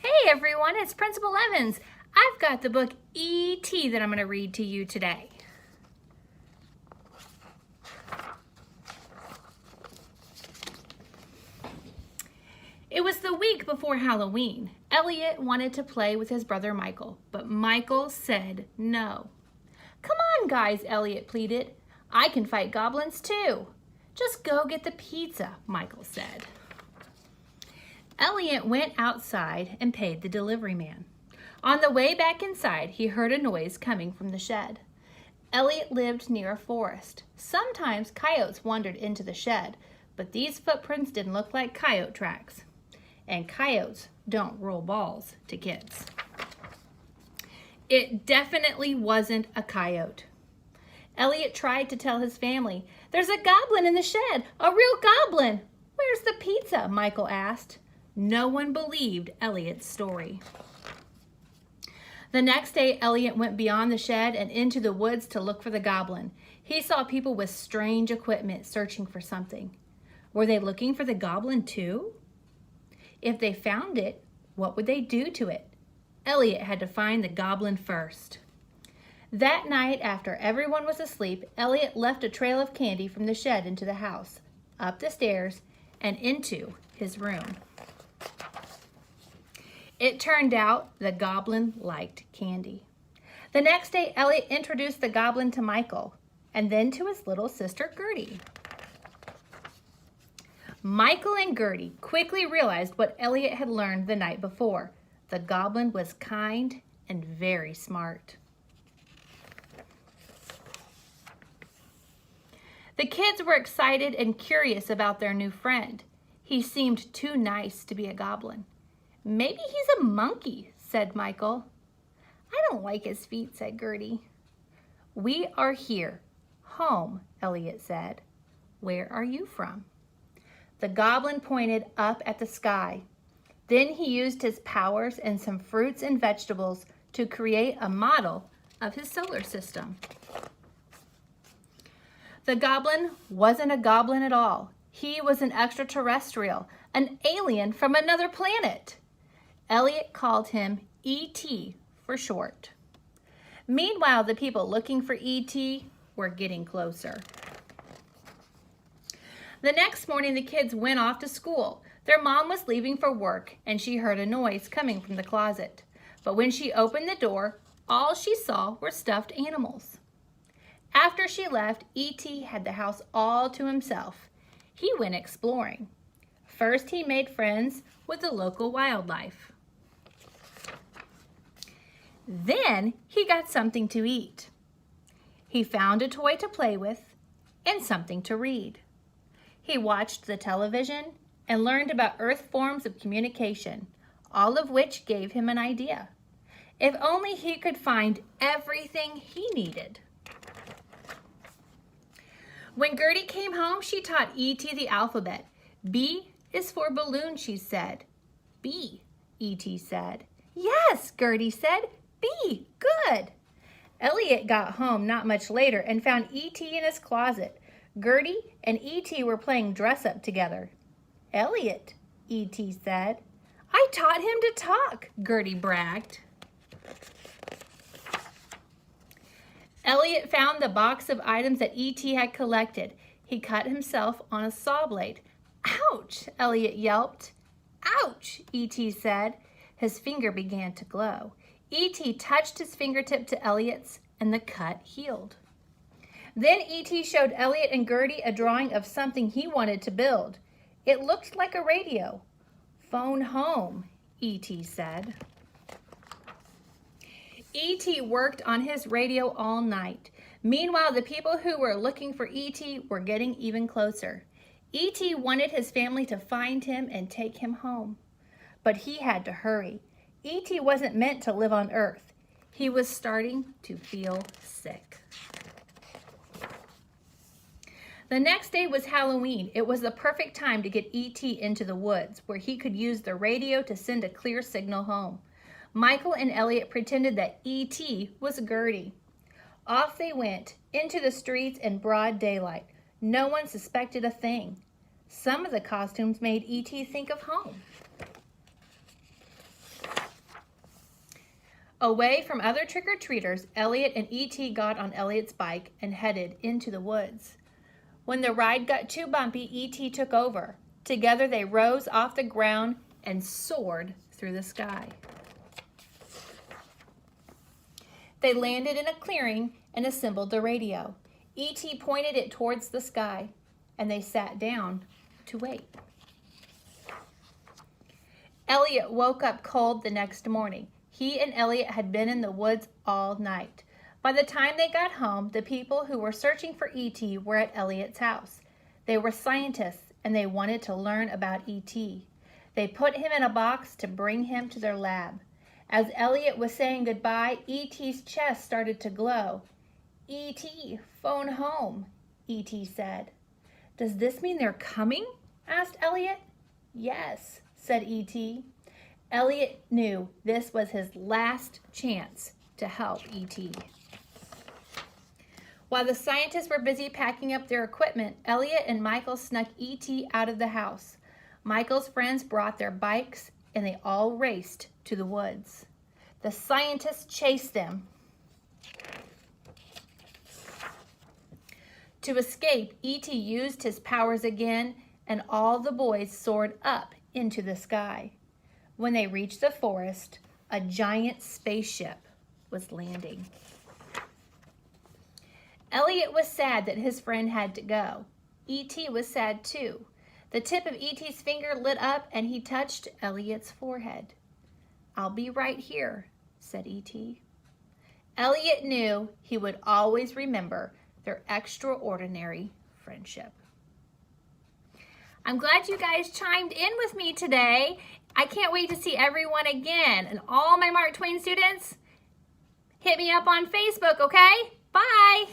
Hey everyone, it's Principal Evans. I've got the book E.T. that I'm going to read to you today. It was the week before Halloween. Elliot wanted to play with his brother Michael, but Michael said no. Come on guys, Elliot pleaded. I can fight goblins too. Just go get the pizza, Michael said. Elliot went outside and paid the delivery man. On the way back inside, he heard a noise coming from the shed. Elliot lived near a forest. Sometimes coyotes wandered into the shed, but these footprints didn't look like coyote tracks. And coyotes don't roll balls to kids. It definitely wasn't a coyote. Elliot tried to tell his family, "There's a goblin in the shed, a real goblin." "Where's the pizza?" Michael asked. No one believed Elliot's story. The next day, Elliot went beyond the shed and into the woods to look for the goblin. He saw people with strange equipment searching for something. Were they looking for the goblin too? If they found it, what would they do to it? Elliot had to find the goblin first. That night, after everyone was asleep, Elliot left a trail of candy from the shed into the house, up the stairs, and into his room. It turned out the goblin liked candy. The next day, Elliot introduced the goblin to Michael and then to his little sister, Gertie. Michael and Gertie quickly realized what Elliot had learned the night before. The goblin was kind and very smart. The kids were excited and curious about their new friend. He seemed too nice to be a goblin. "Maybe he's a monkey," said Michael. "I don't like his feet," said Gertie. "We are here, home," Elliot said. "Where are you from?" The goblin pointed up at the sky. Then he used his powers and some fruits and vegetables to create a model of his solar system. The goblin wasn't a goblin at all. He was an extraterrestrial, an alien from another planet. Elliot called him E.T. for short. Meanwhile, the people looking for E.T. were getting closer. The next morning, the kids went off to school. Their mom was leaving for work, and she heard a noise coming from the closet. But when she opened the door, all she saw were stuffed animals. After she left, E.T. had the house all to himself. He went exploring. First, he made friends with the local wildlife. Then, he got something to eat. He found a toy to play with and something to read. He watched the television and learned about Earth forms of communication, all of which gave him an idea. If only he could find everything he needed. When Gertie came home, she taught E.T. the alphabet. B is for balloon, she said. B, E.T. said. "Yes," Gertie said. "B, good." Elliot got home not much later and found E.T. in his closet. Gertie and E.T. were playing dress-up together. "Elliot," E.T. said. "I taught him to talk," Gertie bragged. Elliot found the box of items that E.T. had collected. He cut himself on a saw blade. "Ouch," Elliot yelped. "Ouch," E.T. said. His finger began to glow. E.T. touched his fingertip to Elliot's, and the cut healed. Then E.T. showed Elliot and Gertie a drawing of something he wanted to build. It looked like a radio. "Phone home," E.T. said. E.T. worked on his radio all night. Meanwhile, the people who were looking for E.T. were getting even closer. E.T. wanted his family to find him and take him home. But he had to hurry. E.T. wasn't meant to live on Earth. He was starting to feel sick. The next day was Halloween. It was the perfect time to get E.T. into the woods, where he could use the radio to send a clear signal home. Michael and Elliot pretended that E.T. was Gertie. Off they went, into the streets in broad daylight. No one suspected a thing. Some of the costumes made E.T. think of home. Away from other trick-or-treaters, Elliot and E.T. got on Elliot's bike and headed into the woods. When the ride got too bumpy, E.T. took over. Together they rose off the ground and soared through the sky. They landed in a clearing and assembled the radio. E.T. pointed it towards the sky, and they sat down to wait. Elliot woke up cold the next morning. He and Elliot had been in the woods all night. By the time they got home, the people who were searching for E.T. were at Elliot's house. They were scientists, and they wanted to learn about E.T. They put him in a box to bring him to their lab. As Elliot was saying goodbye, E.T.'s chest started to glow. "E.T., phone home," E.T. said. "Does this mean they're coming?" asked Elliot. "Yes," said E.T. Elliot knew this was his last chance to help E.T. While the scientists were busy packing up their equipment, Elliot and Michael snuck E.T. out of the house. Michael's friends brought their bikes, and they all raced to the woods. The scientists chased them. To escape, E.T. used his powers again, and all the boys soared up into the sky. When they reached the forest, a giant spaceship was landing. Elliot was sad that his friend had to go. E.T. was sad too. The tip of E.T.'s finger lit up and he touched Elliot's forehead. "I'll be right here," said E.T. Elliot knew he would always remember their extraordinary friendship. I'm glad you guys chimed in with me today. I can't wait to see everyone again. And all my Mark Twain students, hit me up on Facebook, okay? Bye.